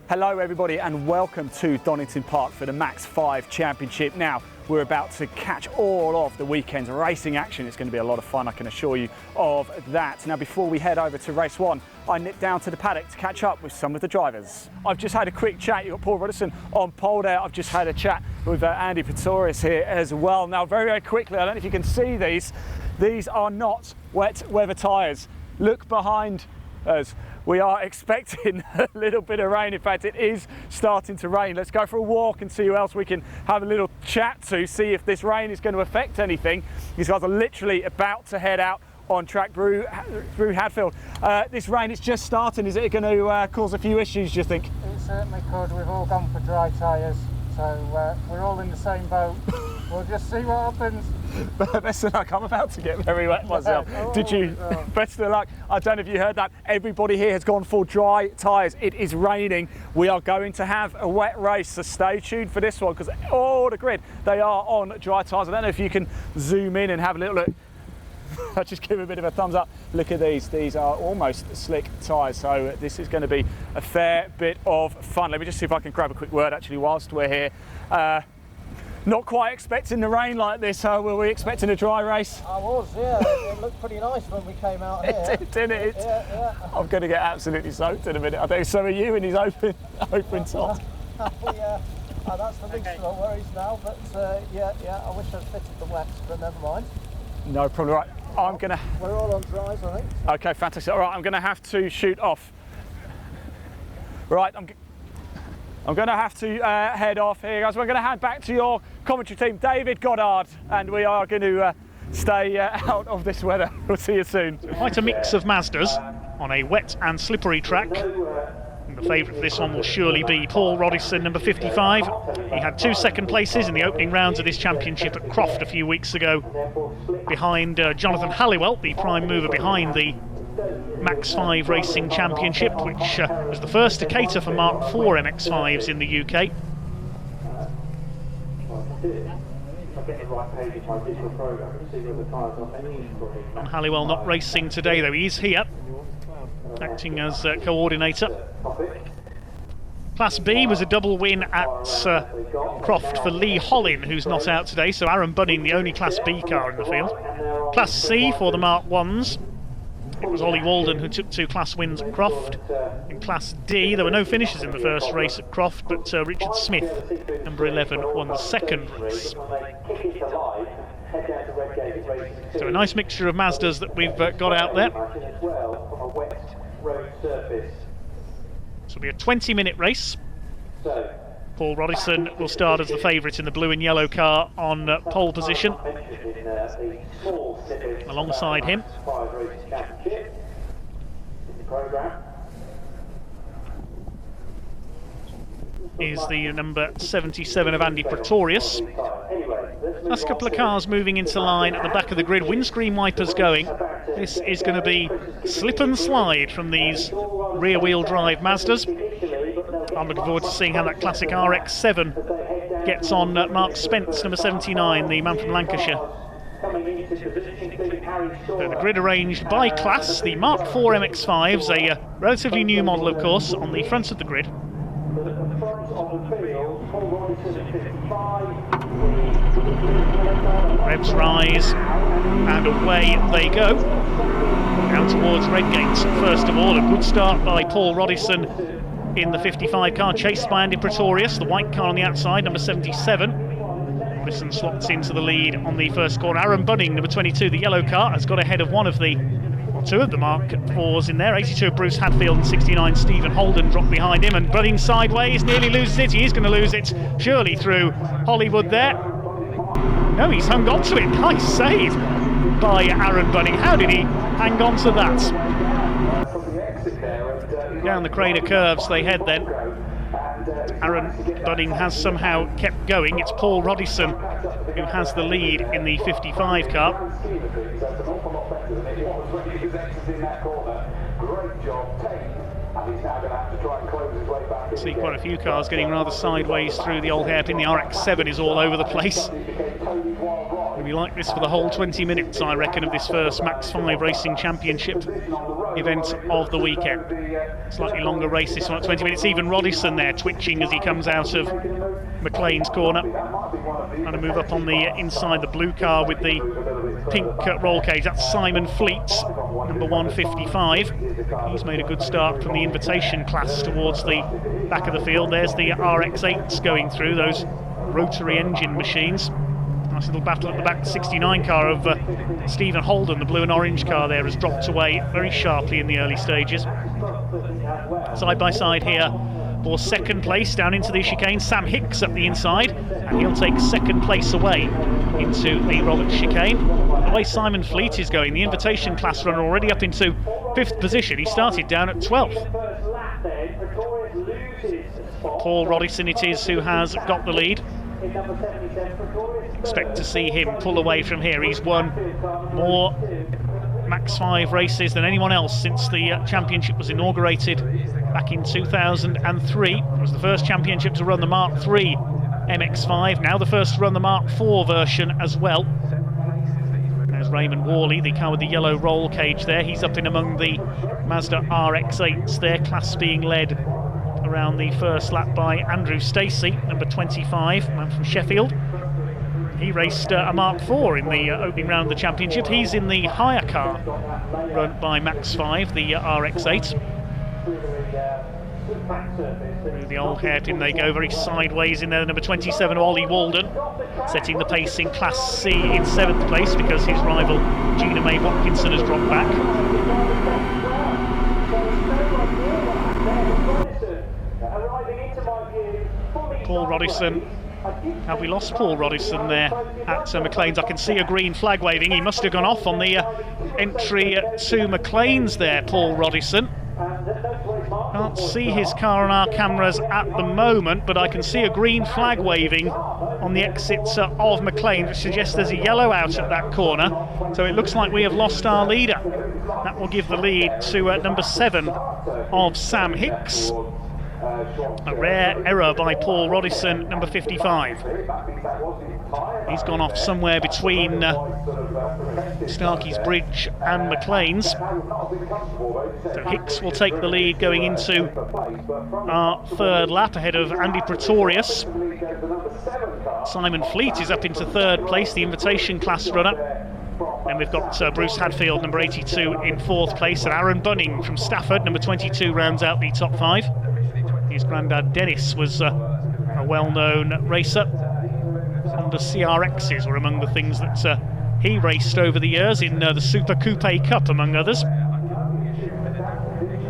Hello everybody and welcome to Donington Park for the Max5 Championship. Now we're about to catch all of the weekend's racing action. It's going to be a lot of fun, I can assure you of that. Now before we head over to race one, I nipped down to the paddock to catch up with some of the drivers. I've just had a quick chat. You've got Paul Rodison on pole there. I've just had a chat with Andy Pretorius here as well. Now very quickly, I don't know if you can see these are not wet weather tyres. Look behind us. We are expecting a little bit of rain. In fact, it is starting to rain. Let's go for a walk and see who else we can have a little chat to, see if this rain is going to affect anything. These guys are literally about to head out on track through Hadfield. This rain is just starting. Is it going to cause a few issues, do you think? It certainly could. We've all gone for dry tyres, so we're all in the same boat. We'll just see what happens. Best of luck. I'm about to get very wet myself. Did you? Best of luck. I don't know if you heard that. Everybody here has gone for dry tyres. It is raining. We are going to have a wet race, so stay tuned for this one because all the grid, they are on dry tyres. I don't know if you can zoom in and have a little look. I'll just give a bit of a thumbs up. Look at these. These are almost slick tyres, so this is going to be a fair bit of fun. Let me just see if I can grab a quick word actually whilst we're here. Not quite expecting the rain like this, were we expecting a dry race? I was, yeah. It looked pretty nice when we came out here. It did, didn't it? Yeah. I'm going to get absolutely soaked in a minute. I think so are you in his open top. Yeah, that's the least of our worries now, but yeah, I wish I'd fitted the wets, but never mind. No problem, right. We're all on dries, I think. Okay, fantastic. All right, I'm going to have to shoot off. Right, I'm going to have to head off here, guys. We're going to hand back to your commentary team, David Goddard, and we are going to stay out of this weather. We'll see you soon. Quite a mix of Mazdas on a wet and slippery track. And the favourite for this one will surely be Paul Rodison, number 55. He had 2 second places in the opening rounds of this championship at Croft a few weeks ago, behind Jonathan Halliwell, the prime mover behind the Max5 Racing Championship, which was the first to cater for Mark 4 MX5s in the UK. And Halliwell not racing today, though. He's here, acting as coordinator. Class B was a double win at Croft for Lee Hollin, who's not out today, so Aaron Bunning, the only Class B car in the field. Class C for the Mark 1s. It was Ollie Walden who took 2 class wins at Croft. In Class D, there were no finishes in the first race at Croft, but Richard Smith, number 11, won the second race. So a nice mixture of Mazdas that we've got out there. This will be a 20-minute race. Paul Rodison will start as the favourite in the blue and yellow car on pole position. Alongside him is the number 77 of Andy Pretorius. Last couple of cars moving into line at the back of the grid, windscreen wipers going. This is going to be slip and slide from these rear-wheel drive Mazdas. I'm looking forward to seeing how that classic RX-7 gets on Mark Spence, number 79, the man from Lancashire. So the grid arranged by class, the Mark IV MX5s, a relatively new model of course, on the front of the grid. Revs rise, and away they go. Down towards Redgate, first of all. A good start by Paul Rodison in the 55 car, chased by Andy Pretorius, the white car on the outside, number 77. Rodison slots into the lead on the first corner. Aaron Bunning, number 22, the yellow car, has got ahead of two of the Mark 4s in there. 82 of Bruce Hadfield and 69 Stephen Holden drop behind him, and Bunning sideways, nearly loses it. He is going to lose it, surely through Hollywood there. No, he's hung on to it. Nice save by Aaron Bunning. How did he hang on to that? Down the Craner curves they head then. Aaron Bunning has somehow kept going. It's Paul Rodison who has the lead in the 55 car. See quite a few cars getting rather sideways through the old hairpin. The RX-7 is all over the place. We'll be like this for the whole 20 minutes, I reckon, of this first Max5 Racing Championship event of the weekend. Slightly longer race this one at 20 minutes. Even Rodison there twitching as he comes out of McLean's corner. Trying to move up on the inside the blue car with the pink roll cage. That's Simon Fleet's number 155. He's made a good start from the invitation class towards the back of the field. There's the RX8s going through, those rotary engine machines. Nice little battle at the back. The 69 car of Stephen Holden, the blue and orange car there, has dropped away very sharply in the early stages. Side by side here for second place down into the chicane. Sam Hicks up the inside, and he'll take second place away into the Roberts chicane. The way Simon Fleet is going, the invitation class runner already up into 5th position. He started down at 12th. Paul Rodison it is who has got the lead. Expect to see him pull away from here. He's won more Max5 races than anyone else since the championship was inaugurated back in 2003. It was the first championship to run the Mark III MX5, now the first to run the Mark IV version as well. There's Raymond Worley, the car with the yellow roll cage there. He's up in among the Mazda RX-8s, their class being led around the first lap by Andrew Stacey, number 25, man from Sheffield. He raced a Mark IV in the opening round of the championship. He's in the higher car run by Max5, the RX-8. Through the old hairpin they go, very sideways in there. Number 27, Ollie Walden, setting the pace in Class C in 7th place because his rival Gina May Watkinson has dropped back. Paul Rodison. Have we lost Paul Rodison there at McLean's? I can see a green flag waving. He must have gone off on the entry to McLean's there, Paul Rodison. Can't see his car on our cameras at the moment, but I can see a green flag waving on the exits of McLean, which suggests there's a yellow out at that corner. So it looks like we have lost our leader. That will give the lead to number 7 of Sam Hicks. A rare error by Paul Rodison, number 55. He's gone off somewhere between Starkey's Bridge and McLean's. So Hicks will take the lead going into our 3rd lap ahead of Andy Pretorius. Simon Fleet is up into 3rd place, the invitation class runner. Then we've got Bruce Hadfield, number 82, in 4th place, and Aaron Bunning from Stafford, number 22, rounds out the top 5. His granddad Dennis was a well-known racer. Honda CRXs were among the things that he raced over the years in the Super Coupe Cup, among others.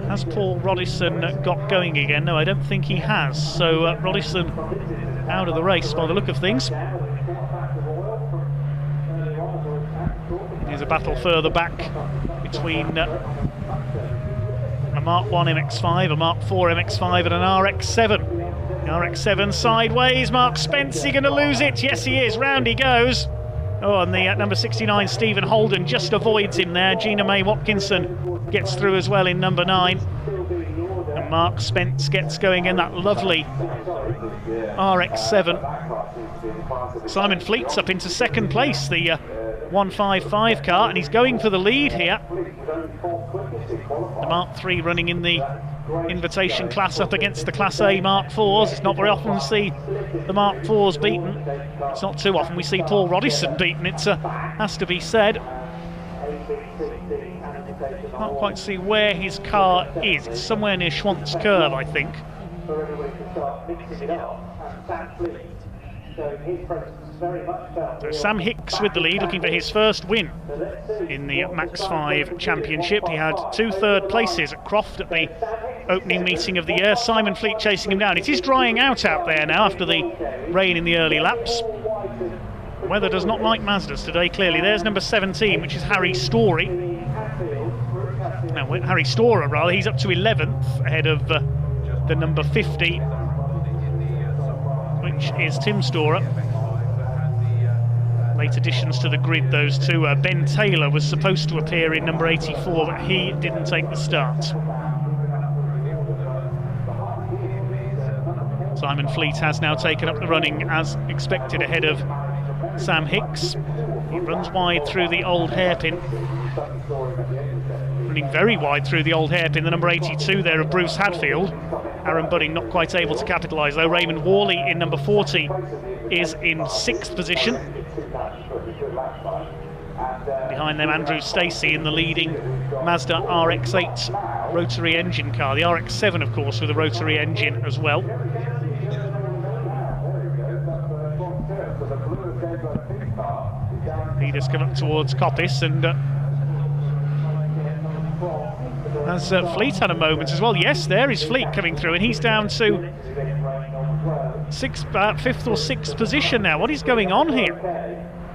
Has Paul Rodison got going again? No, I don't think he has. So Rodison out of the race by the look of things. Here's a battle further back between a Mark 1 MX5, a Mark 4 MX5 and an RX-7. The RX-7 sideways, Mark Spence, is he going to lose it? Yes he is, round he goes. Oh, and the number 69 Stephen Holden just avoids him there. Gina May Watkinson gets through as well in number 9. And Mark Spence gets going in that lovely RX-7. Simon Fleet's up into 2nd place, the 155 car, and he's going for the lead here. The Mark III running in the invitation class up against the Class A Mark IVs. It's not very often we see the Mark IVs beaten. It's not too often we see Paul Rodison beaten, it has to be said. Can't quite see where his car is. It's somewhere near Schwantz Curve, I think. So Sam Hicks with the lead, looking for his first win in the Max5 Championship. He had 2 third places at Croft at the opening meeting of the year. Simon Fleet chasing him down. It is drying out there now after the rain in the early laps. Weather does not like Mazdas today, clearly. There's number 17, which is Harry Story. Now, Harry Storer, rather, he's up to 11th ahead of the number 50, which is Tim Storer. Late additions to the grid, those two. Ben Taylor was supposed to appear in number 84, but he didn't take the start. Simon Fleet has now taken up the running as expected ahead of Sam Hicks. He runs wide through the old hairpin. Running very wide through the old hairpin, the number 82 there of Bruce Hadfield. Aaron Budding not quite able to capitalise though. Raymond Worley in number 40 is in 6th position. Behind them, Andrew Stacey in the leading Mazda RX-8 rotary engine car. The RX-7, of course, with a rotary engine as well. Leaders come up towards Coppice, and has Fleet had a moment as well? Yes, there is Fleet coming through, and he's down to 5th or 6th position now. What is going on here?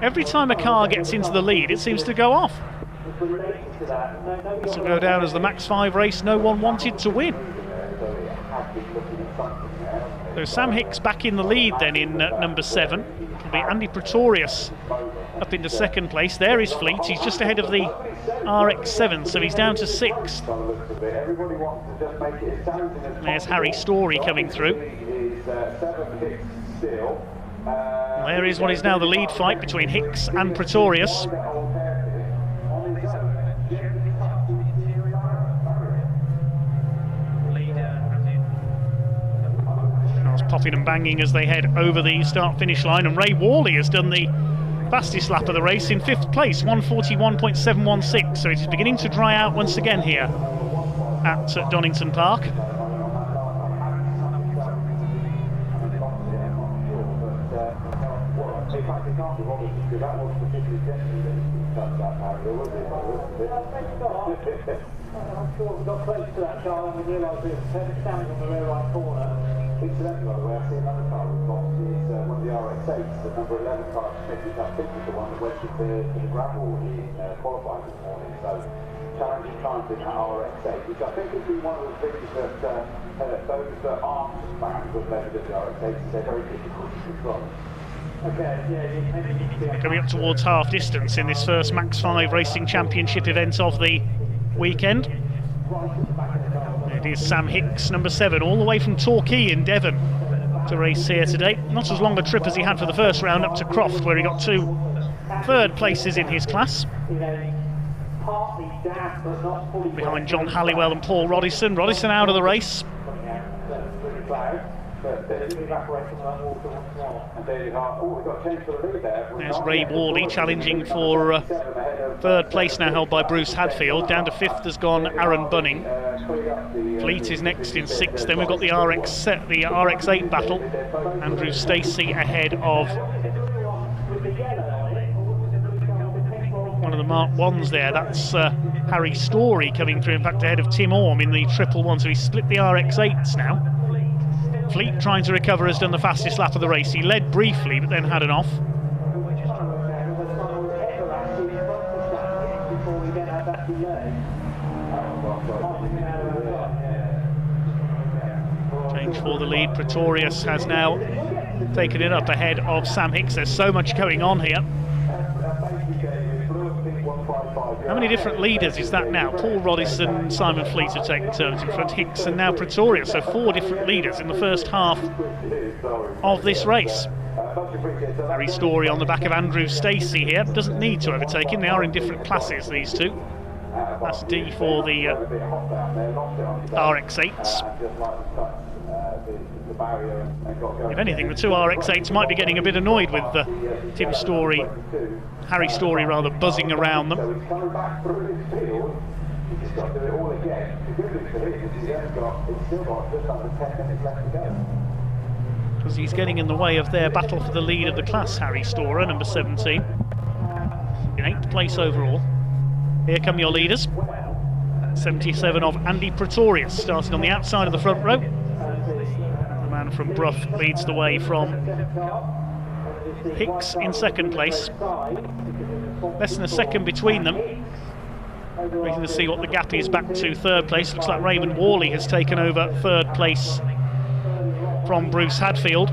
Every time a car gets into the lead, it seems to go off. This will go down as the Max5 race no one wanted to win. So Sam Hicks back in the lead then in number 7. It'll be Andy Pretorius up into 2nd place. There is Fleet. He's just ahead of the RX-7, so he's down to 6th. There's Harry Story coming through. There is what is now the lead fight between Hicks and Pretorius. Cars popping and banging as they head over the start-finish line, and Ray Worley has done the fastest lap of the race in 5th place, 1:41.716, so it is beginning to dry out once again here at Donington Park. Got close to that car and we realised we were standing on the rear right corner. Incidentally, by the way, I see another car we've got is one of the RX-8s, the number 11 car, which I think is the one that went to the gravel in qualifying this morning. So challenging times in that RX-8, which I think has been one of the things that those that aren't fans of the RX-8s, they're very difficult to control. Coming up towards half distance in this first Max5 Racing Championship event of the weekend. It is Sam Hicks, number 7, all the way from Torquay in Devon to race here today. Not as long a trip as he had for the first round up to Croft, where he got 2 third places in his class. Behind John Halliwell and Paul Rodison. Rodison out of the race. There's Ray Worley challenging for 3rd place, now held by Bruce Hadfield. Down to 5th has gone Aaron Bunning. Fleet is next in 6th. Then we've got the RX-8 battle. Andrew Stacey ahead of one of the Mark 1s there. That's Harry Story coming through, in fact ahead of Tim Orme in the 111. So he's split the RX-8s now. Fleet, trying to recover, has done the fastest lap of the race. He led briefly, but then had an off. Change for the lead. Pretorius has now taken it up ahead of Sam Hicks. There's so much going on here. How many different leaders is that now? Paul Rodison and Simon Fleet have taken turns in front, Hicks and now Pretorius, so 4 different leaders in the first half of this race. Harry Story on the back of Andrew Stacey here, doesn't need to overtake him, they are in different classes, these two. That's D for the RX-8s. If anything, the 2 RX-8s might be getting a bit annoyed with Tim Story, Harry Story rather, buzzing around them. Because he's getting in the way of their battle for the lead of the class, Harry Storer, number 17. In 8th place overall. Here come your leaders. 77 of Andy Pretorius, starting on the outside of the front row. The man from Brough leads the way from Hicks in 2nd place. Less than a second between them. Waiting to see what the gap is back to 3rd place. Looks like Raymond Worley has taken over 3rd place from Bruce Hadfield.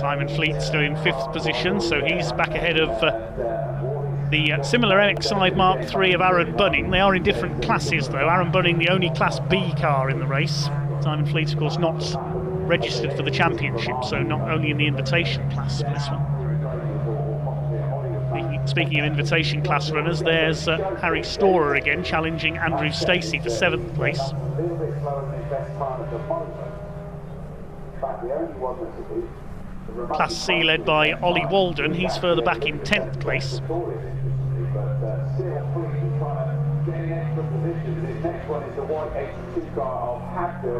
Simon Fleet still in 5th position, so he's back ahead of the similar MX5 Mark III of Aaron Bunning. They are in different classes though. Aaron Bunning, the only Class B car in the race. Simon Fleet, of course, not registered for the championship, so not only in the invitation class for this one. Speaking of invitation class runners, there's Harry Storer again, challenging Andrew Stacey for 7th place. Class C led by Ollie Walden, he's further back in 10th place.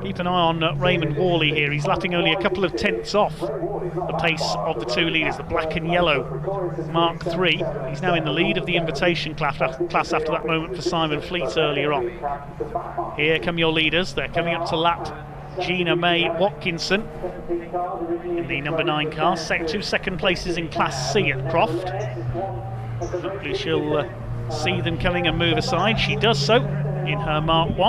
Keep an eye on Raymond Worley here. He's lapping only a couple of tenths off the pace of the 2 leaders, the black and yellow Mark III. He's now in the lead of the invitation class after that moment for Simon Fleet earlier on. Here come your leaders. They're coming up to lap Gina May Watkinson in the number 9 car. 2 second places in Class C at Croft. Hopefully she'll see them coming and move aside. She does so in her Mark I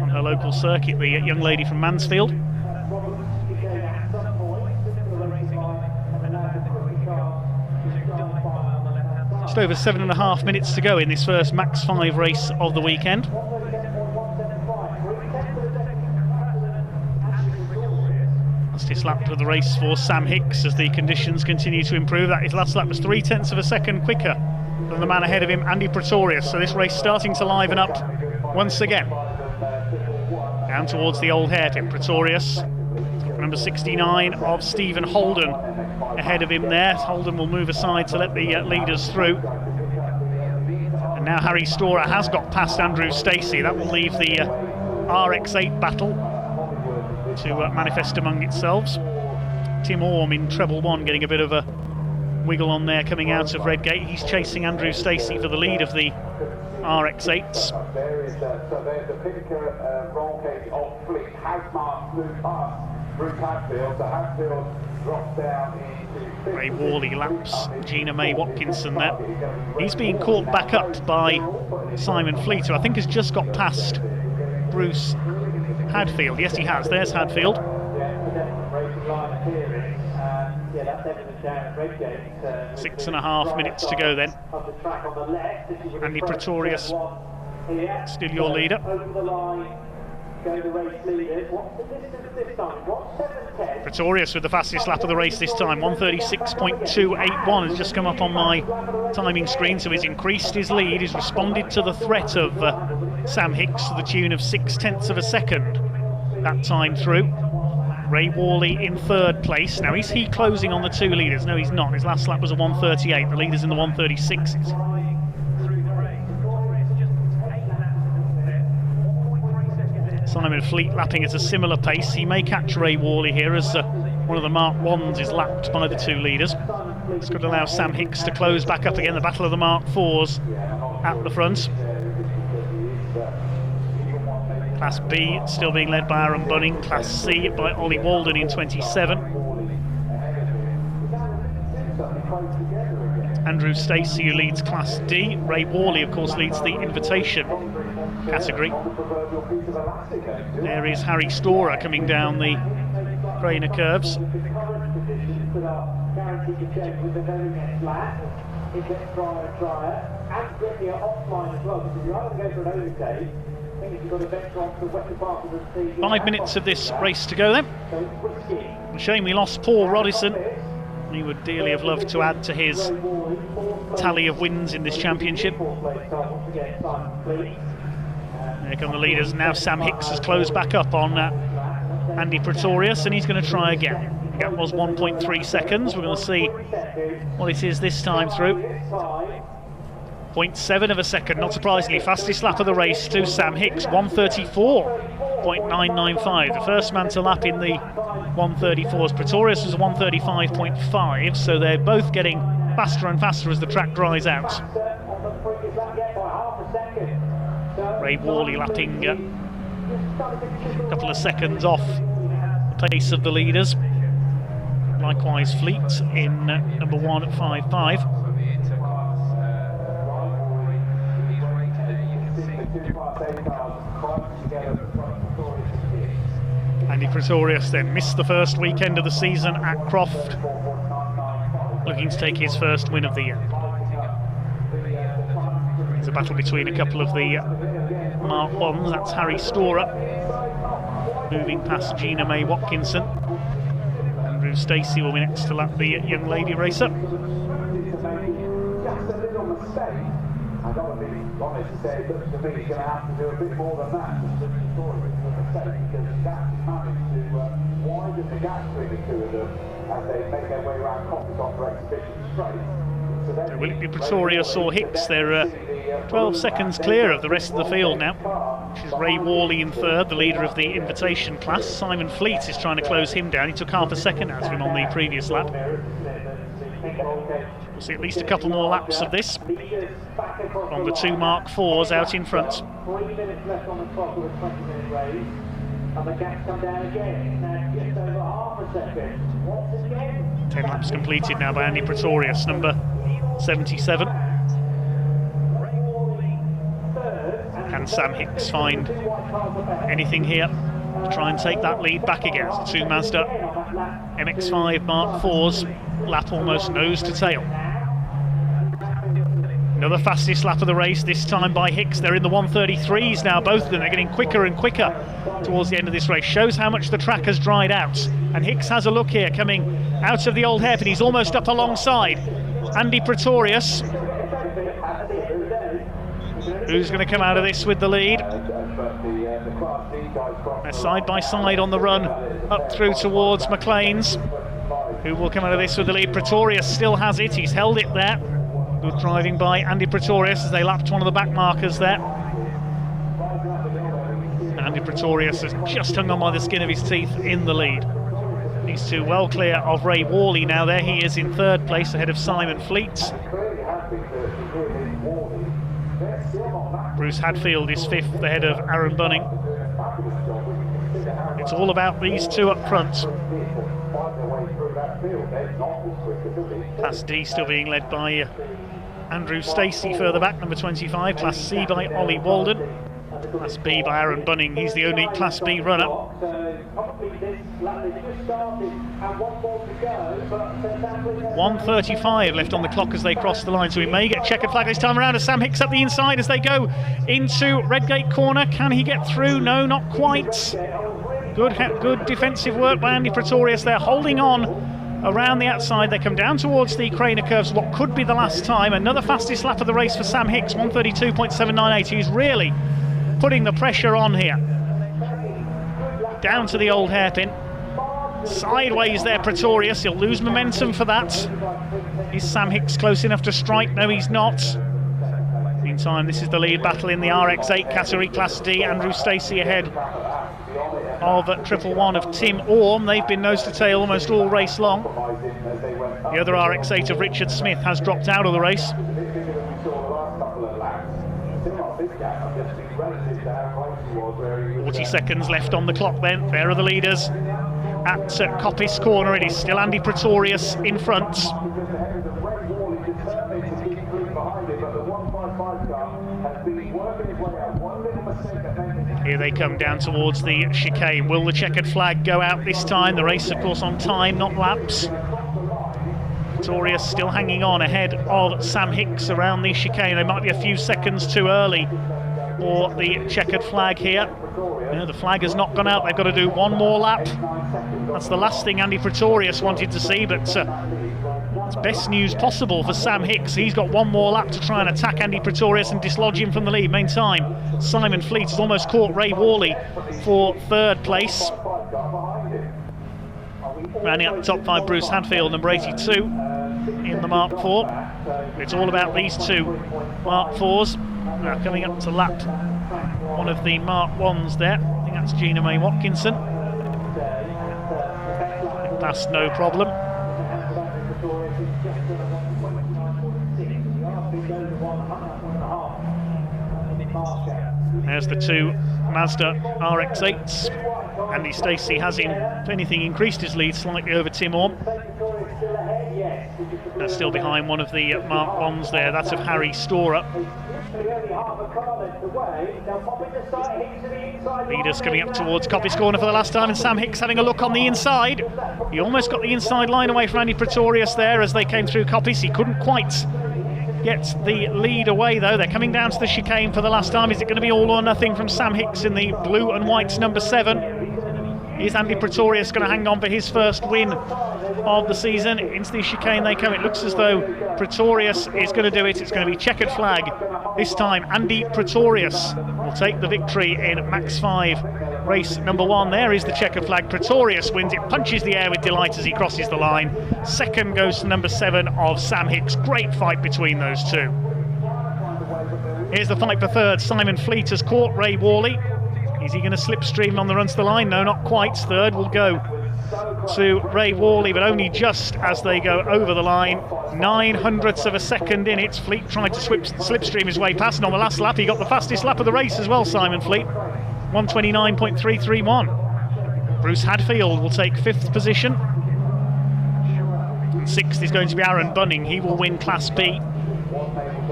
on her local circuit, the young lady from Mansfield. Just over 7.5 minutes to go in this first Max 5 race of the weekend. Fastest lap of the race for Sam Hicks as the conditions continue to improve. His last lap was 0.3 of a second quicker than the man ahead of him, Andy Pretorius. So this race starting to liven up once again. Down towards the old hairpin, Pretorius, number 69 of Stephen Holden ahead of him there. Holden will move aside to let the leaders through. And now Harry Storer has got past Andrew Stacey. That will leave the RX8 battle to manifest among itself. Tim Orme in treble 1 getting a bit of a wiggle on there coming out of Redgate. He's chasing Andrew Stacey for the lead of the RX8s. So there's the Pinnaker roll cage of Fleet. Hasmark moved past Bruce Hadfield, so Hadfield drops down into Ray Worley laps Gina May Watkinson there. He's being caught back up by Simon Fleet, who I think has just got past Bruce Hadfield. Yes, he has. There's Hadfield. 6.5 minutes to go then. Andy Pretorius still your leader. Pretorius with the fastest lap of the race this time, 1:36.281, has just come up on my timing screen, so he's increased his lead. He's responded to the threat of Sam Hicks to the tune of 0.6 of a second that time through. Ray Worley in 3rd place. Now, is he closing on the 2 leaders? No, he's not. His last lap was a 1:38. The leader's in the 1:36s. Simon Fleet lapping at a similar pace. He may catch Ray Worley here as one of the Mark 1s is lapped by the 2 leaders. This could allow Sam Hicks to close back up again. The battle of the Mark 4s at the front. Class B still being led by Aaron Bunning. Class C by Ollie Walden in 27. Andrew Stacey, who leads Class D. Ray Worley, of course, leads the invitation category. There is Harry Storer coming down the Craner curves. It gets drier and drier, and getting it offline as well, because if you either go for an overtake, I think if you've got a venture onto the western part of the sea... 5 minutes of this race to go then. A shame we lost Paul Rodison. He would dearly have loved to add to his tally of wins in this championship. There come the leaders. Now Sam Hicks has closed back up on Andy Pretorius, and he's going to try again. That was 1.3 seconds. We're going to see what it is this time through. 0.7 of a second, not surprisingly. Fastest lap of the race to Sam Hicks, 1:34.995. The first man to lap in the 1:34s. Pretorius was a 1:35.5, so they're both getting faster and faster as the track dries out. Ray Worley lapping a couple of seconds off the pace of the leaders. Likewise Fleet in number 1 at 5.5. Andy Pretorius then missed the first weekend of the season at Croft, looking to take his first win of the year. There's a battle between a couple of the Mark 1s. That's Harry Storer moving past Gina May Watkinson. Andrew Stacey will be next to lap the young lady racer. Just a little mistake. I've got to be honest to say, but to me, he's going to have to do a bit more than that. Just a mistake, because that's managed to widen the gap between the two of them as they make their way around Coppice for exhibition straight. So will it be Pretorius or Hicks? They're 12 seconds clear of the rest of the field now, which is Ray Worley in third, the leader of the invitation class. Simon Fleet is trying to close him down. He took half a second out of him on the previous lap. We'll see at least a couple more laps of this from the two Mark 4s out in front. 3 minutes left on the clock of a 20-minute race, and the gap's come down again. Now just over half a second. Once again. 10 laps completed now by Andy Pretorius, number 77. Can Sam Hicks find anything here to try and take that lead back again? Two Mazda MX5 Mark 4s, lap almost nose to tail. Another fastest lap of the race, this time by Hicks. They're in the 133s now, both of them. They're getting quicker and quicker towards the end of this race. Shows how much the track has dried out. And Hicks has a look here, coming out of the old hairpin. He's almost up alongside Andy Pretorius, who's going to come out of this with the lead. They're side by side on the run up through towards McLean's, who will come out of this with the lead. Pretorius still has it, he's held it there. Good driving by Andy Pretorius as they lapped one of the back markers there. Andy Pretorius has just hung on by the skin of his teeth in the lead. These two well clear of Ray Worley now. There he is in third place ahead of Simon Fleet. Bruce Hadfield is fifth ahead of Aaron Bunning. It's all about these two up front. Class D still being led by Andrew Stacey further back, number 25. Class C by Ollie Walden. Class B by Aaron Bunning. He's the only Class B runner. 1:35 left on the clock as they cross the line, so we may get checkered flag this time around as Sam Hicks up the inside as they go into Redgate corner. Can he get through? No, not quite. Good defensive work by Andy Pretorius. They're holding on around the outside. They come down towards the Craner curves, what could be the last time. Another fastest lap of the race for Sam Hicks, 1:32.798. He's really putting the pressure on here. Down to the old hairpin. Sideways there, Pretorius. He'll lose momentum for that. Is Sam Hicks close enough to strike? No, he's not. Meantime, this is the lead battle in the RX8 category, Class D. Andrew Stacey ahead of 111 of Tim Orme. They've been nose to tail almost all race long. The other RX8 of Richard Smith has dropped out of the race. 40 seconds left on the clock then. There are the leaders at Coppice corner. It is still Andy Pretorius in front. Here they come down towards the chicane. Will the checkered flag go out this time? The race, of course, on time, not laps. Pretorius still hanging on ahead of Sam Hicks around the chicane. They might be a few seconds too early for the checkered flag here. The flag has not gone out. They've got to do one more lap. That's the last thing Andy Pretorius wanted to see, but it's best news possible for Sam Hicks. He's got one more lap to try and attack Andy Pretorius and dislodge him from the lead. Meantime, Simon Fleet has almost caught Ray Worley for third place. Rounding up the top five, Bruce Hadfield, number 82 in the Mark 4. It's all about these two Mark 4s. Now coming up to lap one of the Mark 1s there. I think that's Gina May Watkinson. That's no problem. There's the two Mazda RX-8s. Andy Stacey has, if anything, increased his lead slightly over Tim Orme. That's still behind one of the Mark 1s there. That's of Harry Storer. Leaders coming up towards Coppice Corner for the last time, and Sam Hicks having a look on the inside. He almost got the inside line away from Andy Pretorius there as they came through Coppice. He couldn't quite get the lead away though. They're coming down to the chicane for the last time. Is it going to be all or nothing from Sam Hicks in the blue and white number 7? Is Andy Pretorius going to hang on for his first win of the season? Into the chicane they come. It looks as though Pretorius is going to do it. It's going to be checkered flag. This time Andy Pretorius will take the victory in Max5 race number 1. There is the checkered flag. Pretorius wins it, punches the air with delight as he crosses the line. Second goes to number 7 of Sam Hicks. Great fight between those two. Here's the fight for third. Simon Fleet has caught Ray Worley. Is he going to slipstream on the run to the line? No, not quite. Third will go to Ray Worley, but only just as they go over the line. 900ths of a second in it. Fleet tried to slipstream his way past, and on the last lap he got the fastest lap of the race as well, Simon Fleet. 129.331. Bruce Hadfield will take 5th position. 6th is going to be Aaron Bunning. He will win Class B.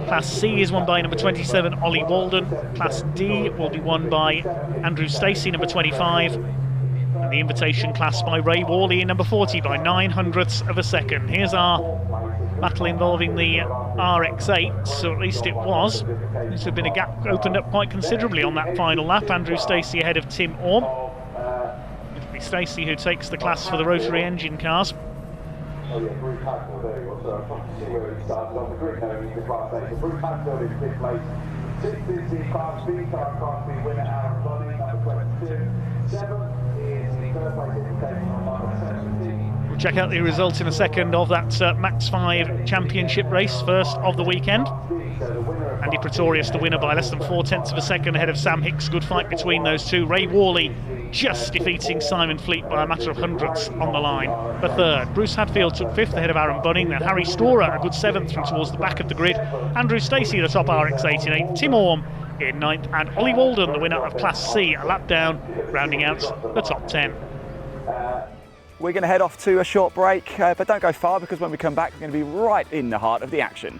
Class C is won by number 27, Ollie Walden. Class D will be won by Andrew Stacey, number 25. And the invitation class by Ray Worley in number 40 by 900ths of a second. Here's our battle involving the RX8, so at least it was. This had been a gap opened up quite considerably on that final lap. Andrew Stacey ahead of Tim Orme. It'll be Stacey who takes the class for the rotary engine cars. Oh yeah, Bruce Hadfield, there he was. So I can see where he started on the grid now. He's the Class A. So Bruce Hadfield in 5th place. 6th is the Class B car, Class B winner Aaron Bunning, number 22. 7th is the 3rd place indication on number 17. We'll check out the results in a second of that Max5 Championship race, first of the weekend. Andy Pretorius the winner by less than 0.4 of a second ahead of Sam Hicks. Good fight between those two. Ray Worley just defeating Simon Fleet by a matter of hundredths on the line for third. Bruce Hadfield took 5th ahead of Aaron Bunning. Then Harry Storer a good 7th from towards the back of the grid. Andrew Stacey the top RX8 in 8th. Tim Orme in 9th, and Ollie Walden the winner of Class C a lap down, rounding out the top 10. We're going to head off to a short break, but don't go far, because when we come back we're going to be right in the heart of the action.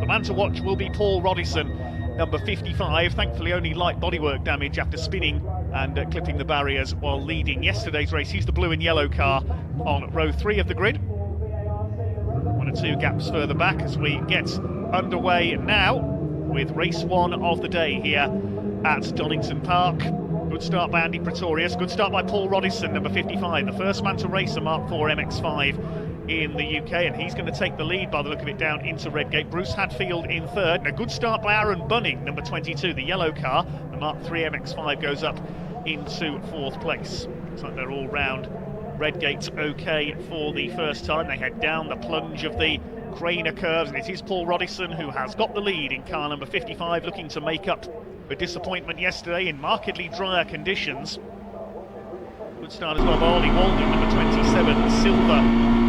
The man to watch will be Paul Rodison, number 55. Thankfully only light bodywork damage after spinning and clipping the barriers while leading yesterday's race. He's the blue and yellow car on row 3 of the grid. 1 or 2 gaps further back as we get underway now with race 1 of the day here at Donington Park. Good start by Andy Pretorius, good start by Paul Rodison, number 55, the first man to race a Mark 4 MX5 in the UK, and he's going to take the lead by the look of it down into Redgate. Bruce Hadfield in 3rd. A good start by Aaron Bunning, number 22, the yellow car. The Mark 3 MX5 goes up into 4th place. Looks like they're all round Redgate okay for the first time. They head down the plunge of the Craner curves, and it is Paul Rodison who has got the lead in car number 55, looking to make up for disappointment yesterday in markedly drier conditions. Good start as well by Ollie Walden, number 27, silver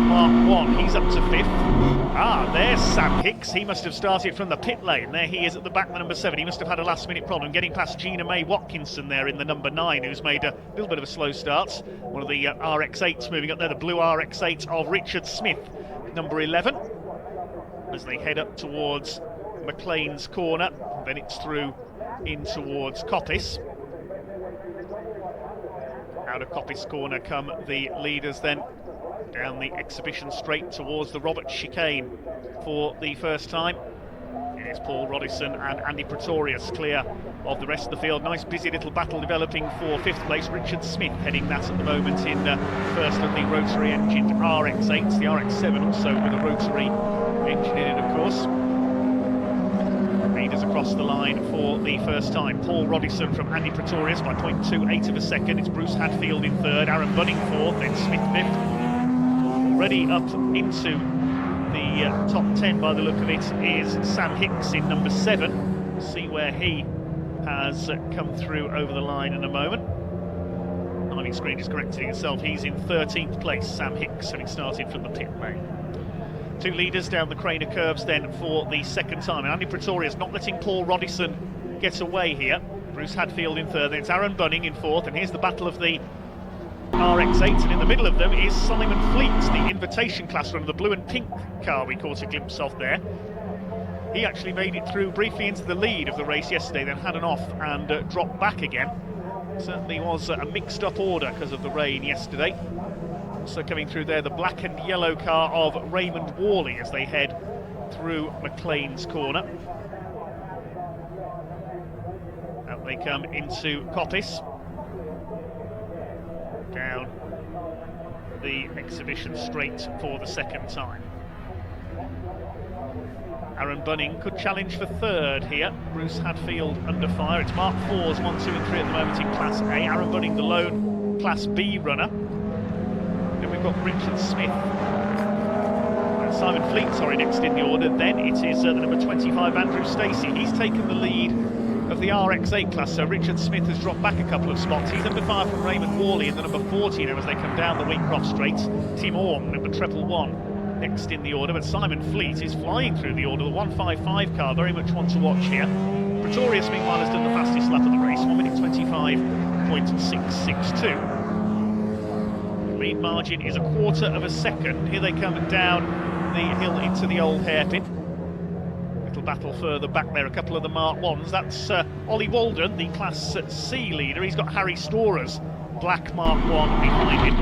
Mark 1, he's up to 5th. There's Sam Hicks. He must have started from the pit lane. There he is at the back, the number 7. He must have had a last-minute problem getting past Gina May Watkinson there in the number 9, who's made a little bit of a slow start. One of the RX8s moving up there, the blue RX8 of Richard Smith, number 11. As they head up towards McLean's corner, then it's through in towards Coppice. Out of Coppice corner come the leaders then down the exhibition straight towards the Roberts chicane for the first time. It's Paul Rodison and Andy Pretorius clear of the rest of the field. Nice busy little battle developing for 5th place. Richard Smith heading that at the moment in first of the rotary engined RX8s, the RX7 also with a rotary engine in it of course. Leaders across the line for the first time. Paul Rodison from Andy Pretorius by 0.28 of a second. It's Bruce Hadfield in 3rd, Aaron Bunning 4th, then Smith 5th. Already up into the top 10 by the look of it is Sam Hicks in number 7. See where he has come through over the line in a moment. Timing screen is correcting itself. He's in 13th place, Sam Hicks, having started from the pit lane. Two leaders down the Craner curves then for the second time. And Andy Pretorius not letting Paul Rodison get away here. Bruce Hadfield in third, then it's Aaron Bunning in fourth, and here's the battle of the RX8, and in the middle of them is Simon Fleet, the invitation class runner, the blue and pink car we caught a glimpse of there. He actually made it through briefly into the lead of the race yesterday, then had an off and dropped back again. Certainly was a mixed up order because of the rain yesterday. Also coming through there, the black and yellow car of Raymond Worley as they head through McLean's corner. Out they come into Coppice. Down the exhibition straight for the second time. Aaron Bunning could challenge for third here. Bruce Hadfield under fire. It's Mark 4's 1, 2 and 3 at the moment in Class A. Aaron Bunning the lone Class B runner. Then we've got Richard Smith. Simon Fleet, sorry, next in the order. Then it is the number 25, Andrew Stacey. He's taken the lead of the RX8 class, so Richard Smith has dropped back a couple of spots. He's under fire from Raymond Worley in the number 40 now as they come down the Wheatcroft Straight. Tim Orme, number 111, next in the order, but Simon Fleet is flying through the order. The 155 car, very much one to watch here. Pretorius, meanwhile, has done the fastest lap of the race, 1 minute 25.662. The lead margin is 1/4 of a second. Here they come down the hill into the old hairpin. Battle further back there, a couple of the Mark 1s. That's Ollie Walden, the Class C leader. He's got Harry Storer's black Mark 1 behind him.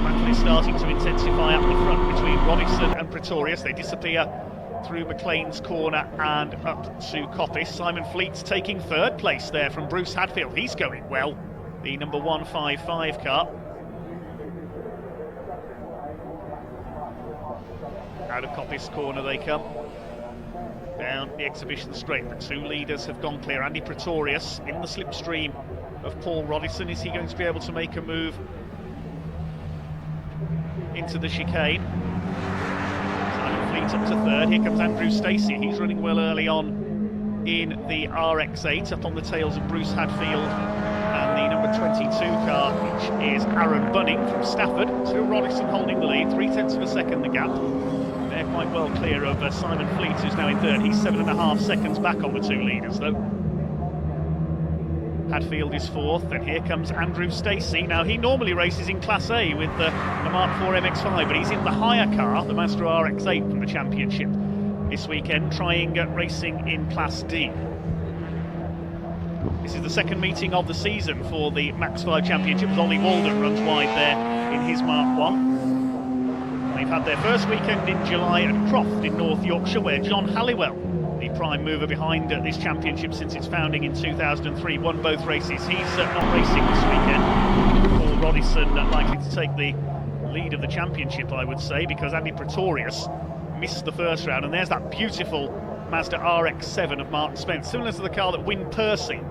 Battle is starting to intensify up the front between Rodison and Pretorius. They disappear through McLean's corner and up to Coppice. Simon Fleet's taking third place there from Bruce Hadfield. He's going well, the number 155 car. Out of Coppice corner they come. Down the exhibition straight. The two leaders have gone clear. Andy Pretorius in the slipstream of Paul Rodison. Is he going to be able to make a move into the chicane? Simon Fleet up to third. Here comes Andrew Stacey. He's running well early on in the RX8, up on the tails of Bruce Hadfield and the number 22 car, which is Aaron Bunning from Stafford. Still Rodison holding the lead, 0.3 of a second the gap. They're quite well clear of Simon Fleet, who's now in third. He's 7.5 seconds back on the two leaders, though. Hadfield is fourth, and here comes Andrew Stacey. Now, he normally races in Class A with the Mark 4 MX5, but he's in the higher car, the Mazda RX8 from the championship this weekend, trying racing in Class D. This is the second meeting of the season for the Max5 Championship, as Ollie Walden runs wide there in his Mark 1. They've had their first weekend in July at Croft in North Yorkshire, where John Halliwell, the prime mover behind this championship since its founding in 2003, won both races. He's not racing this weekend. Paul Rodison likely to take the lead of the championship, I would say, because Andy Pretorius missed the first round, and there's that beautiful Mazda RX-7 of Mark Spence, similar to the car that Wyn Percy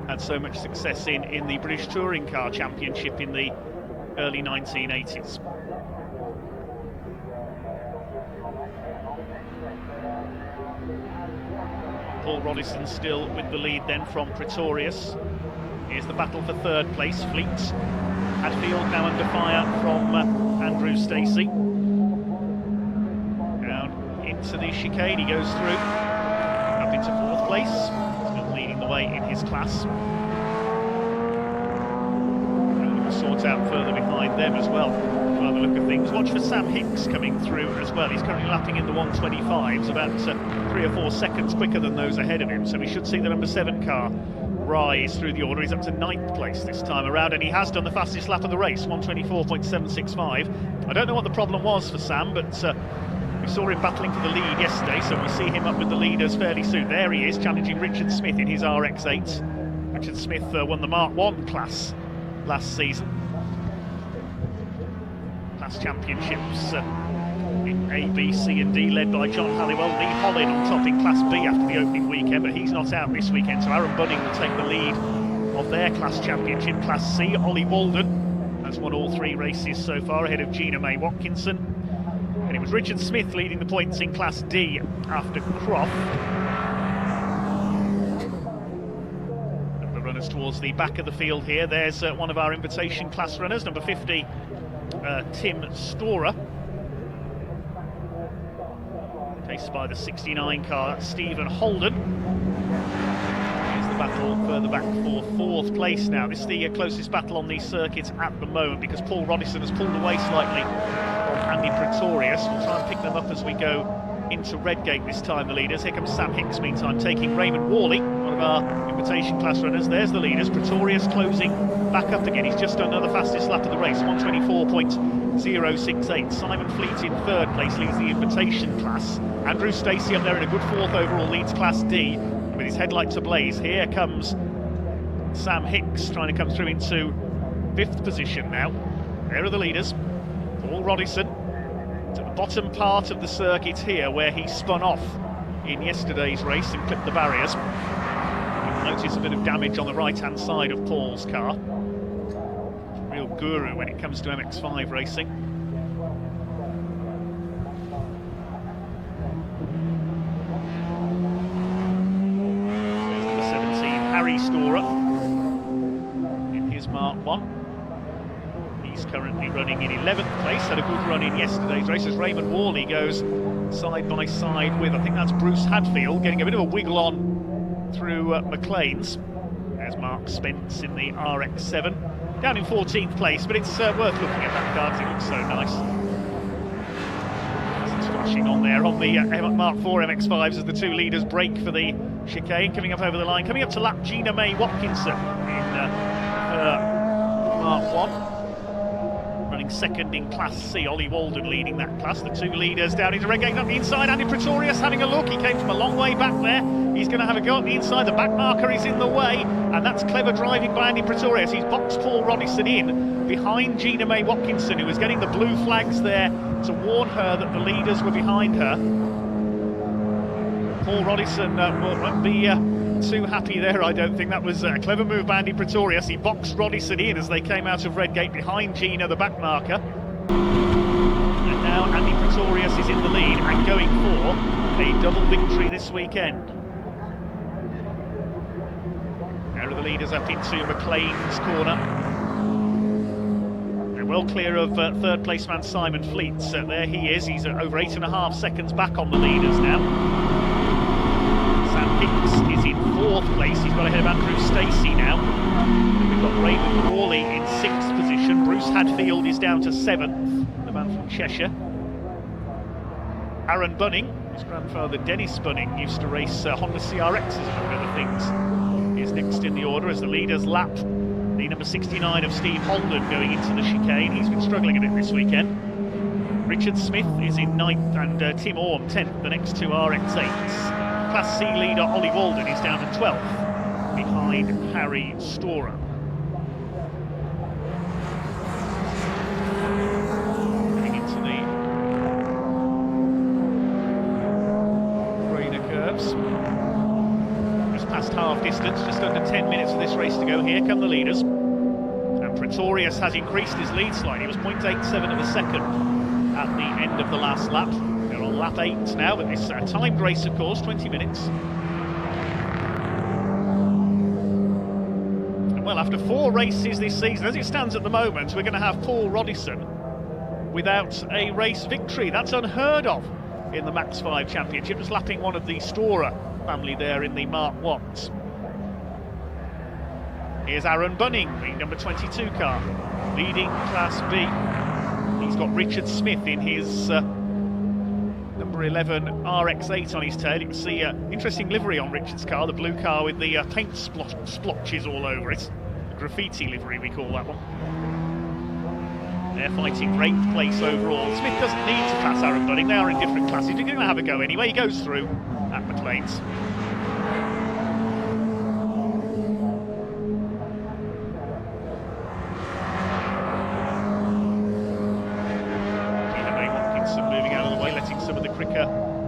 had so much success in the British Touring Car Championship in the early 1980s. Paul Rodison still with the lead then from Pretorius. Here's the battle for third place. Fleet. Hadfield now under fire from Andrew Stacey. Down into the chicane he goes through. Up into fourth place. Still leading the way in his class. And we'll sort out further behind them as well. By the look of things. Watch for Sam Hicks coming through as well. He's currently lapping in the 125s, about 3 or 4 seconds quicker than those ahead of him. So we should see the number 7 car rise through the order. He's up to 9th place this time around, and he has done the fastest lap of the race, 124.765. I don't know what the problem was for Sam, but we saw him battling for the lead yesterday, so we see him up with the leaders fairly soon. There he is, challenging Richard Smith in his RX-8. Richard Smith won the Mark 1 class last season. Championships in A, B, C and D, led by John Halliwell. Lee Hollin on top in Class B after the opening weekend, but he's not out this weekend, so Aaron Bunning will take the lead of their class championship. Class C, Ollie Walden has won all 3 races so far, ahead of Gina May Watkinson. And it was Richard Smith leading the points in Class D after Croft. runners towards the back of the field here. There's one of our invitation class runners, number 50, Tim Storer. Chased by the 69 car, that's Stephen Holden. Here's the battle further back for 4th place now. This is the closest battle on these circuits at the moment because Paul Rodison has pulled away slightly from Andy Pretorius. We'll try and pick them up as we go into Redgate this time, the leaders. Here comes Sam Hicks, meantime, taking Raymond Worley, one of our invitation class runners. There's the leaders. Pretorius closing back up again. He's just done another fastest lap of the race, 1:24.068. Simon Fleet in 3rd place, leads the invitation class. Andrew Stacey up there in a good 4th overall, leads Class D with his headlights ablaze. Here comes Sam Hicks trying to come through into 5th position now. There are the leaders. Paul Rodison to the bottom part of the circuit here where he spun off in yesterday's race and clipped the barriers. You'll notice a bit of damage on the right-hand side of Paul's car. Real guru when it comes to MX5 racing. There's number 17, Harry Storer, in his Mark 1. He's currently running in 11th place, had a good run in yesterday's race as Raymond Worley goes side by side with, I think that's Bruce Hadfield, getting a bit of a wiggle on through McLean's. There's Mark Spence in the RX-7, down in 14th place, but it's worth looking at that car because it looks so nice. It's flashing on there on the Mark 4 MX-5s as the 2 leaders break for the chicane, coming up over the line, coming up to lap Gina May Watkinson in Mark 1. Running 2nd in Class C, Ollie Walden leading that class. The 2 leaders down into Redgate up the inside. Andy Pretorius having a look. He came from a long way back there. He's going to have a go at the inside. The back marker is in the way, and that's clever driving by Andy Pretorius. He's boxed Paul Rodison in behind Gina May Watkinson, who was getting the blue flags there to warn her that the leaders were behind her. Paul Rodison won't be too happy there, I don't think. That was a clever move by Andy Pretorius. He boxed Rodison in as they came out of Redgate behind Gina, the back marker. And now Andy Pretorius is in the lead and going for a double victory this weekend. There are the leaders up into McLean's corner. They're well clear of 3rd place man Simon Fleet. So there he is. He's over 8.5 seconds back on the leaders now. Sam Hicks is in 4th place. He's got ahead of Andrew Stacey now. And we've got Raymond Worley in 6th position. Bruce Hadfield is down to 7th, the man from Cheshire. Aaron Bunning, his grandfather Dennis Bunning, used to race Honda CRXs among other things. He's next in the order as the leaders lap the number 69 of Steve Holden going into the chicane. He's been struggling a bit this weekend. Richard Smith is in 9th and Tim Orme 10th, the next 2 RX-8s. Class C leader Ollie Walden is down to 12th, behind Harry Storer. Getting into the Grainer curves. Just past half distance, just under 10 minutes of this race to go. Here come the leaders. And Pretorius has increased his lead slightly. It was 0.87 of a second at the end of the last lap. They're on lap 8 now, but it's a timed race, of course, 20 minutes. And well, after 4 races this season, as it stands at the moment, we're going to have Paul Rodison without a race victory. That's unheard of in the Max5 Championship, just lapping one of the Storer family there in the Mark 1s. Here's Aaron Bunning, the number 22 car, leading Class B. He's got Richard Smith in his number 11 RX-8 on his tail. You can see interesting livery on Richard's car, the blue car with the paint splotches all over it. The graffiti livery, we call that one. They're fighting 8th place overall. Smith doesn't need to pass Aaron Bunning. They are in different classes. He's going to have a go anyway. He goes through at McLean's.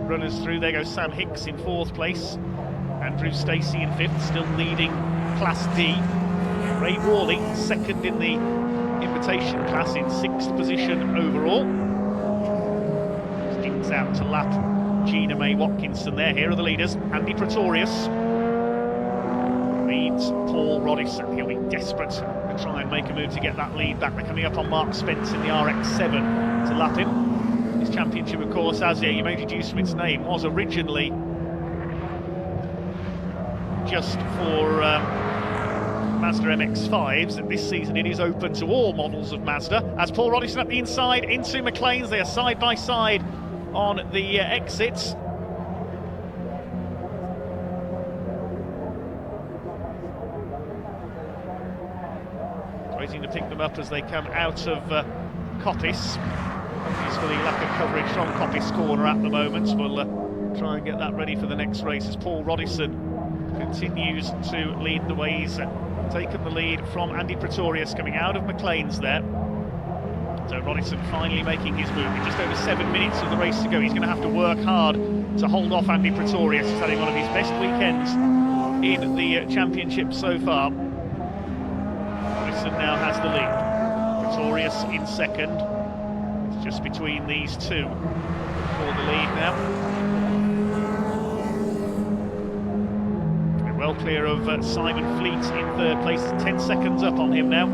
Runners through. There goes Sam Hicks in 4th place. Andrew Stacey in 5th, still leading Class D. Ray Worley 2nd in the invitation class in 6th position overall. Stinks out to lap Gina May Watkinson there. Here are the leaders. Andy Pretorius, the leads Paul Rodison. He'll be desperate to try and make a move to get that lead back. They're coming up on Mark Spence in the RX7 to lap him. His championship, of course, as you may deduce from its name, was originally just for Mazda MX-5s, and this season it is open to all models of Mazda. As Paul Rodison up the inside into McLean's, they are side by side on the exits. Waiting to pick them up as they come out of Coppice. For the lack of coverage from Coppice Corner at the moment. We'll try and get that ready for the next race as Paul Rodison continues to lead the way. He's taken the lead from Andy Pretorius coming out of McLean's there. So Rodison finally making his move. In just over 7 minutes of the race to go, he's going to have to work hard to hold off Andy Pretorius. He's having one of his best weekends in the championship so far. Rodison now has the lead. Pretorius in second. It's just between these two for the lead now. We're well clear of Simon Fleet in third place. 10 seconds up on him now.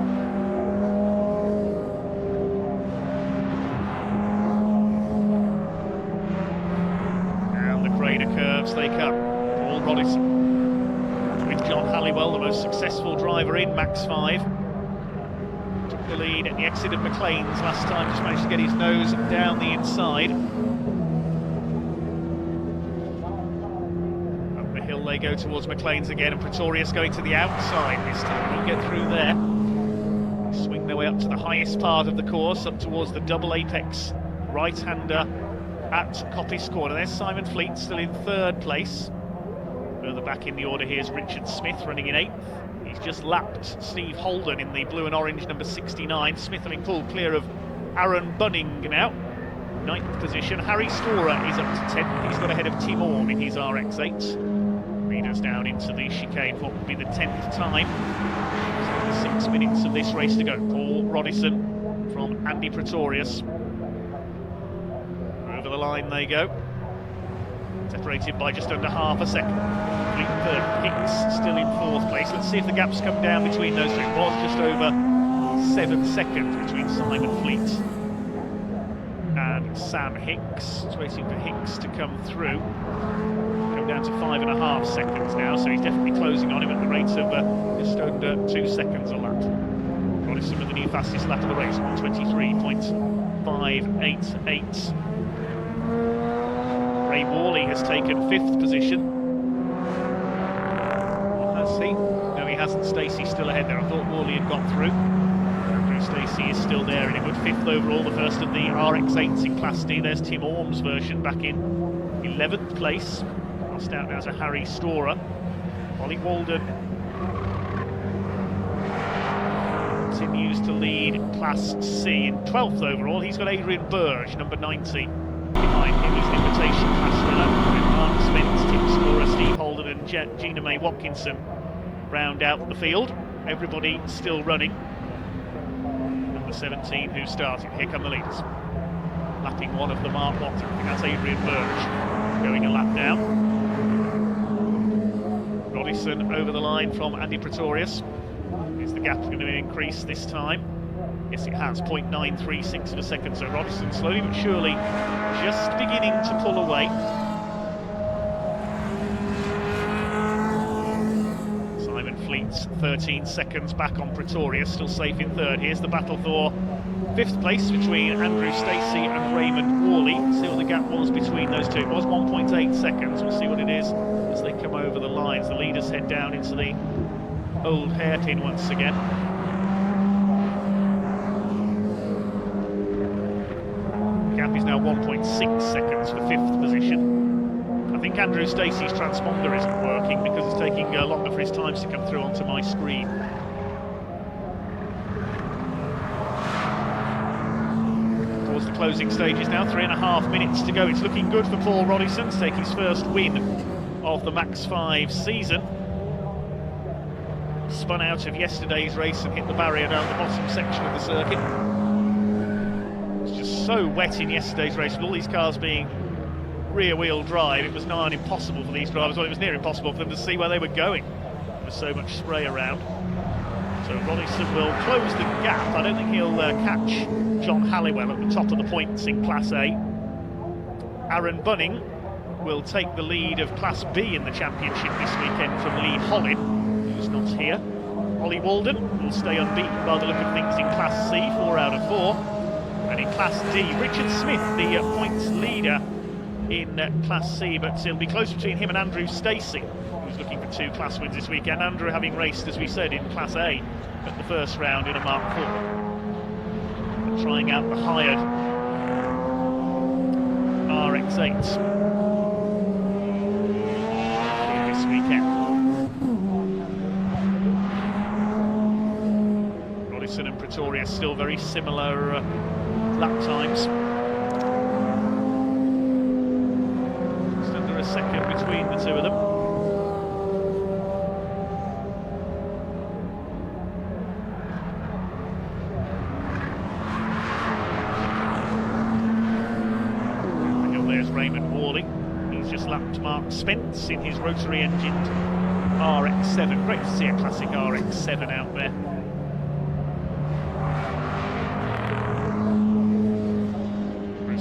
Curves they come. Paul Rodison with John Halliwell, the most successful driver in Max5. Took the lead at the exit of McLean's last time, just managed to get his nose down the inside. Up the hill they go towards McLean's again, and Pretorius going to the outside this time. We'll get through there. They swing their way up to the highest part of the course, up towards the double apex right-hander at Coppice Corner. There's Simon Fleet still in third place. Further back in the order here's Richard Smith running in 8th. He's just lapped Steve Holden in the blue and orange number 69. Smith having pulled clear of Aaron Bunning now. 9th position. Harry Storer is up to 10th. He's got ahead of Tim Orme in his RX8. Leaders down into the chicane for what will be the 10th time. 6 minutes of this race to go. Paul Rodison from Andy Pretorius. Over the line they go, separated by just under half a second. Fleet third, Hicks still in fourth place. Let's see if the gaps come down between those two. It was just over 7 seconds between Simon Fleet and Sam Hicks. Just waiting for Hicks to come through. Come down to 5.5 seconds now, so he's definitely closing on him at the rate of just under 2 seconds a lap. Rodison with the new fastest lap of the race, 1:23.588. Ray Worley has taken 5th position. Has he? No, he hasn't. Stacey's still ahead there. I thought Worley had got through. Andrew Stacey is still there in a good 5th overall, the first of the RX8s in Class D. There's Tim Orme's version back in 11th place. Lost out now to Harry Storer. Ollie Walden continues to lead Class C in 12th overall. He's got Adrian Burge, number 90. Behind him is an invitation class runner with Mark Spence, Tim Storer, Steve Holden and Gina May Watkinson round out the field. Everybody still running. Number 17 who started. Here come the leaders. Lapping one of the Mark Watton. I think that's Adrian Burge going a lap now. Rodison over the line from Andy Pretorius. Is the gap going to increase this time? Yes, it has, 0.936 of a second, so Rodison slowly but surely just beginning to pull away. Simon Fleet's 13 seconds back on Pretorius, still safe in third. Here's the battle for 5th place between Andrew Stacey and Raymond Worley. See what the gap was between those two. It was 1.8 seconds. We'll see what it is as they come over the lines. The leaders head down into the old hairpin once again. Gap is now 1.6 seconds for 5th position. I think Andrew Stacey's transponder isn't working because it's taking longer for his times to come through onto my screen. Towards the closing stages now, 3.5 minutes to go. It's looking good for Paul Rodison to take his first win of the Max5 season. Spun out of yesterday's race and hit the barrier down the bottom section of the circuit. It's just so wet in yesterday's race with all these cars being rear-wheel drive. It was nigh on impossible for these drivers. Well, it was near impossible for them to see where they were going. There's so much spray around. So Rodison will close the gap. I don't think he'll catch John Halliwell at the top of the points in Class A. Aaron Bunning will take the lead of Class B in the championship this weekend from Lee Hollin, who's not here. Ollie Walden will stay unbeaten by the look of things in Class C, 4 out of 4. And in Class D, Richard Smith, the points leader in Class C, but it'll be close between him and Andrew Stacey, who's looking for 2 class wins this weekend. Andrew having raced, as we said, in Class A at the first round in a Mark 4. And trying out the hired RX-8 this weekend. Rodison and Pretorius still very similar lap times. Just under a second between the two of them. And there's Raymond Worley. He's just lapped Mark Spence in his rotary engined RX-7. Great to see a classic RX-7 out there.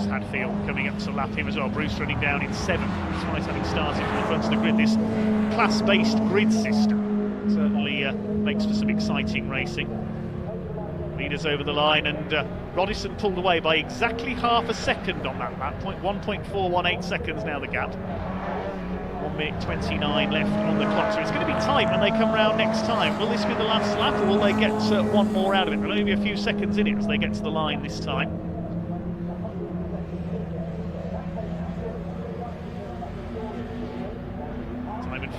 Hadfield coming up to lap him as well. Bruce running down in 7th, despite having started from the front of the grid. This class-based grid system certainly makes for some exciting racing. Leaders over the line, and Rodison pulled away by exactly half a second on that lap. 1.418 seconds now the gap. 1 minute 29 left on the clock, so it's going to be tight when they come round next time. Will this be the last lap, or will they get one more out of it? There'll only be a few seconds in it as they get to the line this time.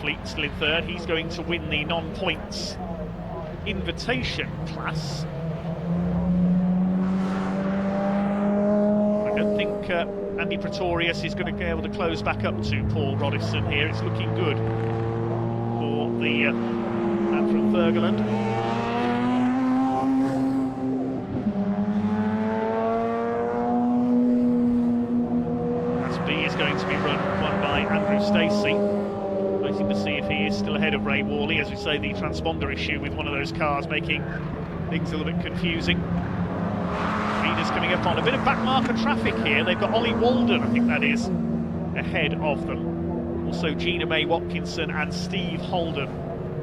Fleet still in 3rd. He's going to win the non-points invitation class. I don't think Andy Pretorius is going to be able to close back up to Paul Rodison here. It's looking good for the man from Thurgoland. Class B is going to be won by Andrew Stacey. Waiting to see if he is still ahead of Ray Worley. As we say, the transponder issue with one of those cars making things a little bit confusing. Leaders coming up on a bit of backmarker traffic here. They've got Ollie Walden, I think that is, ahead of them. Also Gina May Watkinson and Steve Holden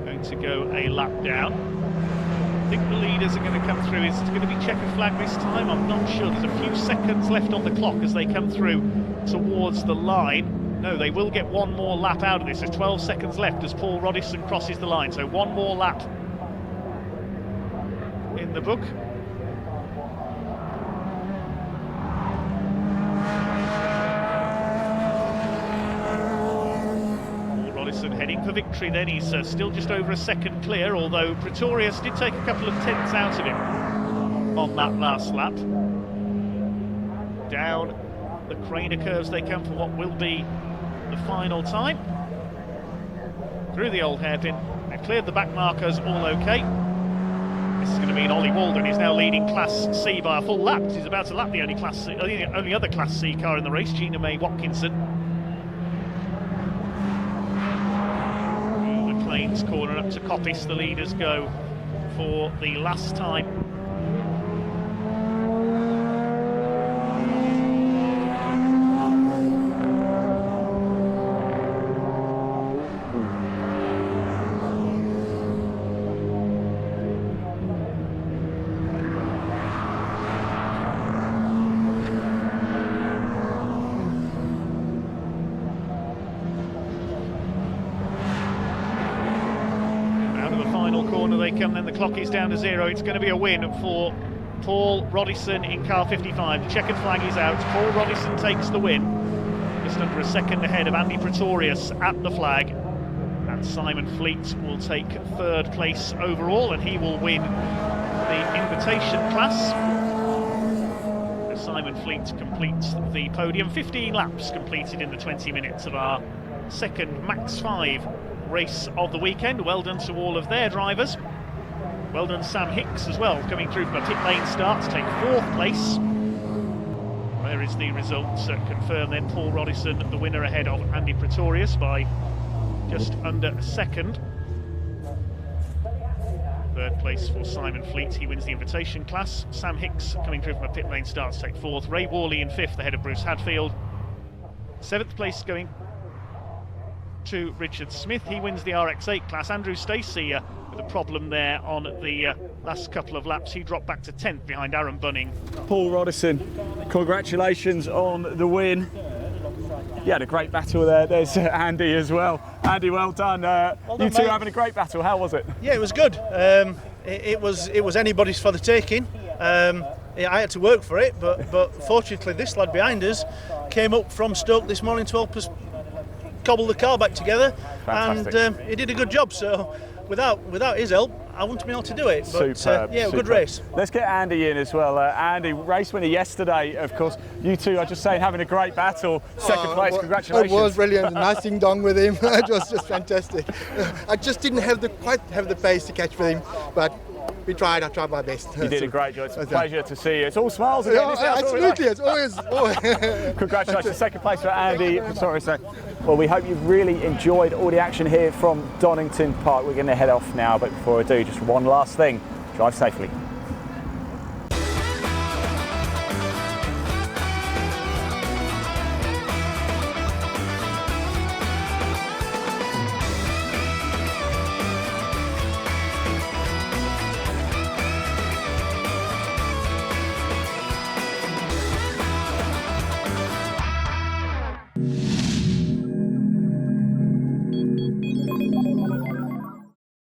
going to go a lap down. I think the leaders are going to come through. Is it going to be checkered flag this time? I'm not sure. There's a few seconds left on the clock as they come through towards the line. No, they will get one more lap out of this. There's 12 seconds left as Paul Rodison crosses the line. So one more lap in the book. Paul Rodison heading for victory then. He's still just over a second clear, although Pretorius did take a couple of tenths out of him on that last lap. Down the Craner curves they come for what will be the final time. Through the old hairpin, they cleared the back markers, all okay. This is going to mean Ollie Walden is now leading Class C by a full lap. He's about to lap the only other Class C car in the race, Gina May Watkinson. McLean's corner up to Coppice. The leaders go for the last time. Corner they come, then the clock is down to 0. It's going to be a win for Paul Rodison in car 55. The checkered flag is out. Paul Rodison takes the win, just under a second ahead of Andy Pretorius at the flag, and Simon Fleet will take 3rd place overall, and he will win the invitation class. So Simon Fleet completes the podium. 15 laps completed in the 20 minutes of our second Max5 race of the weekend. Well done to all of their drivers. Well done Sam Hicks as well, coming through from a pit lane start to take 4th place. Where is the results confirmed then? Paul Rodison the winner ahead of Andy Pretorius by just under a second. Third place for Simon Fleet, he wins the invitation class. Sam Hicks coming through from a pit lane start to take fourth. Ray Worley in fifth ahead of Bruce Hadfield. Seventh place going to Richard Smith, he wins the RX8 class. Andrew Stacey with a problem there on the last couple of laps, he dropped back to 10th behind Aaron Bunning. Paul Roddison, congratulations on the win. You had a great battle there. There's Andy as well. Andy, well done. You two having a great battle. How was it? Yeah, it was good. It was anybody's for the taking. I had to work for it, but fortunately this lad behind us came up from Stoke this morning to help us cobble the car back together. Fantastic. And he did a good job. So without his help, I wouldn't have been able to do it. But Superb, yeah, superb. good race. Let's get Andy in as well. Andy, race winner yesterday, of course. You two are just saying having a great battle. Second place, congratulations. It was brilliant. Nice ding dong with him. It was just fantastic. I just didn't quite have the pace to catch with him, but we tried. I tried my best. You did a great job. It's a pleasure to see you. It's all smiles again. Yeah, absolutely. It's always. Congratulations. Second place for Andy. Sorry. Well, we hope you've really enjoyed all the action here from Donington Park. We're going to head off now, but before I do, just one last thing. Drive safely.